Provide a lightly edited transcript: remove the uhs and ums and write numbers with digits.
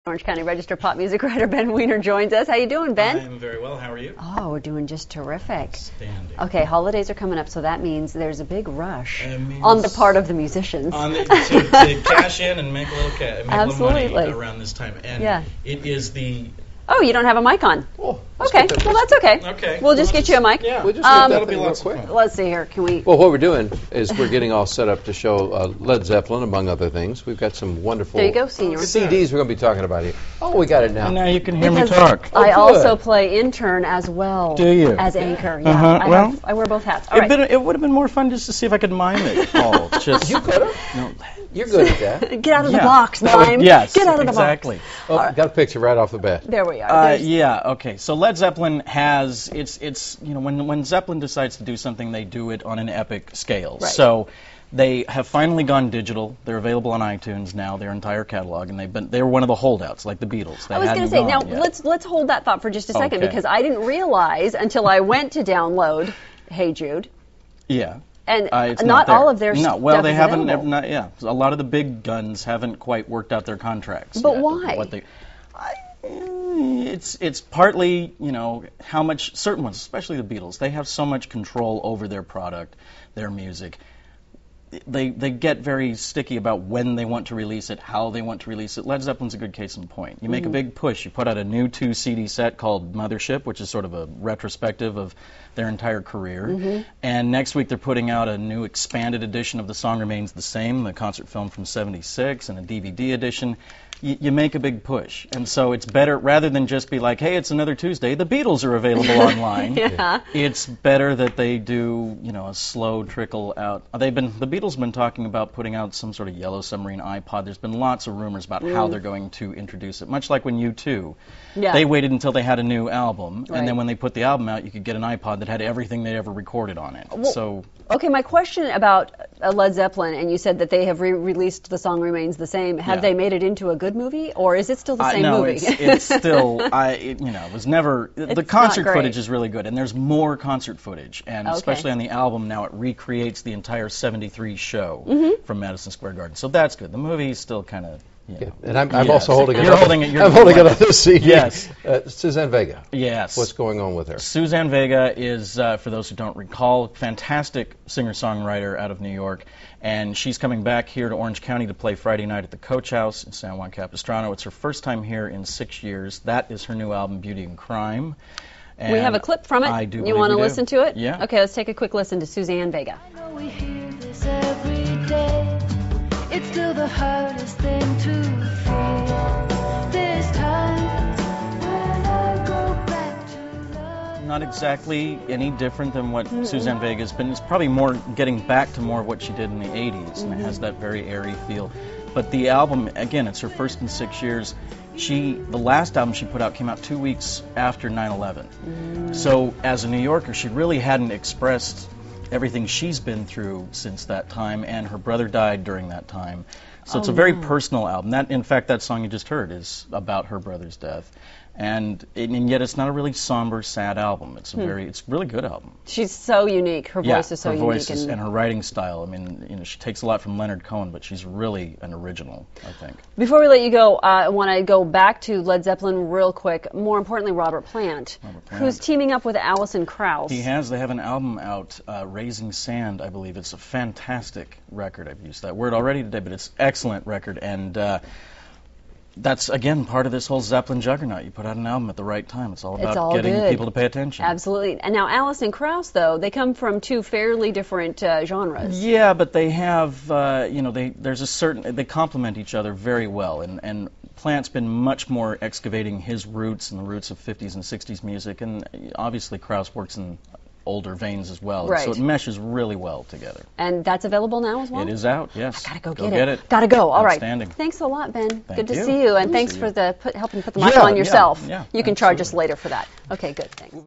Orange County Register pop music writer Ben Wener joins us. How you doing, Ben? I'm very well. How are you? Oh, we're doing just terrific. Outstanding. Okay, holidays are coming up, so that means there's a big rush on the part of the musicians. To cash in and make a little, Absolutely. money around this time. And it is the... Oh, you don't have a mic on. Oh, okay, well that's okay. Okay. We'll just get you a mic. Yeah, We'll just that'll be lots of fun. Let's see here. Can we? Well, what we're doing is we're getting all set up to show Led Zeppelin, among other things. We've got some wonderful There you go, senior. CDs we're going to be talking about here. Oh, we got it now. And now you can hear me talk. I good. also play intern as well. Do you? As anchor, yeah. I wear both hats. All right. It would have been more fun just to see if I could mime it all. You could have. No. You're good at that. Get out of the box, mime. Yes, Get out of the exactly. box. Oh, got a picture right off the bat. There we are. Okay. So Led Zeppelin has it's when Zeppelin decides to do something, they do it on an epic scale. Right. So they have finally gone digital. They're available on iTunes now, their entire catalog, and they were one of the holdouts, like the Beatles. I was going to say, now let's hold that thought for just a second, because I didn't realize until I went to download Hey Jude. Yeah. And it's not all of their no, stuff well, they is haven't. available. A lot of the big guns haven't quite worked out their contracts. But yet. why? It's partly, how much certain ones, especially the Beatles, they have so much control over their product, their music. They get very sticky about when they want to release it, how they want to release it. Led Zeppelin's a good case in point. You make a big push. You put out a new 2-CD set called Mothership, which is sort of a retrospective of their entire career. And next week they're putting out a new expanded edition of The Song Remains the Same, the concert film from '76, and a DVD edition. You make a big push. And so it's better, rather than just be like, hey, it's another Tuesday, the Beatles are available online. It's better that they do, a slow trickle out. The Beatles have been talking about putting out some sort of Yellow Submarine iPod. There's been lots of rumors about how they're going to introduce it, much like when U2. They waited until they had a new album, and then when they put the album out, you could get an iPod that had everything they'd ever recorded on it. Well, okay, my question about Led Zeppelin, and you said that they have re-released The Song Remains the Same. Have they made it into a good movie, or is it still the same movie? No, it's still, it was never, the concert footage is really good, and there's more concert footage, and especially on the album now it recreates the entire '73 show from Madison Square Garden, so that's good. The movie is still kind of, And I'm also holding it. You're holding it. I'm holding it on this CD. Yes. Suzanne Vega. Yes. What's going on with her? Suzanne Vega is, for those who don't recall, fantastic singer-songwriter out of New York, and she's coming back here to Orange County to play Friday night at the Coach House in San Juan Capistrano. It's her first time here in 6 years. That is her new album, Beauty and Crime. And we have a clip from it. I do. You want to listen to it? Yeah. Okay, let's take a quick listen to Suzanne Vega. I know we hear this every day. It's still the hardest thing to feel. This time when I go back to love. Not exactly any different than what Suzanne Vega has been. It's probably more getting back to more of what she did in the 80s, and it has that very airy feel. But the album, again, it's her first in 6 years. The last album she put out came out 2 weeks after 9/11. So as a New Yorker, she really hadn't expressed everything she's been through since that time, and her brother died during that time. So it's a very personal album. In fact, that song you just heard is about her brother's death. And yet it's not a really somber, sad album. It's a it's a really good album. She's so unique. Her voice is so unique. Her voice and her writing style. I mean, she takes a lot from Leonard Cohen, but she's really an original, I think. Before we let you go, I want to go back to Led Zeppelin real quick. More importantly, Robert Plant, who's teaming up with Alison Krauss. He has. They have an album out, Raising Sand, I believe. It's a fantastic record. I've used that word already today, but it's an excellent record. And that's, again, part of this whole Zeppelin juggernaut. You put out an album at the right time. It's all about getting people to pay attention. Absolutely. And now Alison Krauss, though, they come from two fairly different genres. Yeah, but they have, they complement each other very well. And Plant's been much more excavating his roots and the roots of 50s and 60s music. And obviously Krauss works in older veins as well. Right. So it meshes really well together. And that's available now as well? It is out, yes. I gotta go get it. Gotta go. All right. Outstanding. Thanks a lot, Ben. Thank Good to you. see you. And thanks for helping put the mic on yourself. Yeah, You can charge us later for that. Okay, good. Thanks.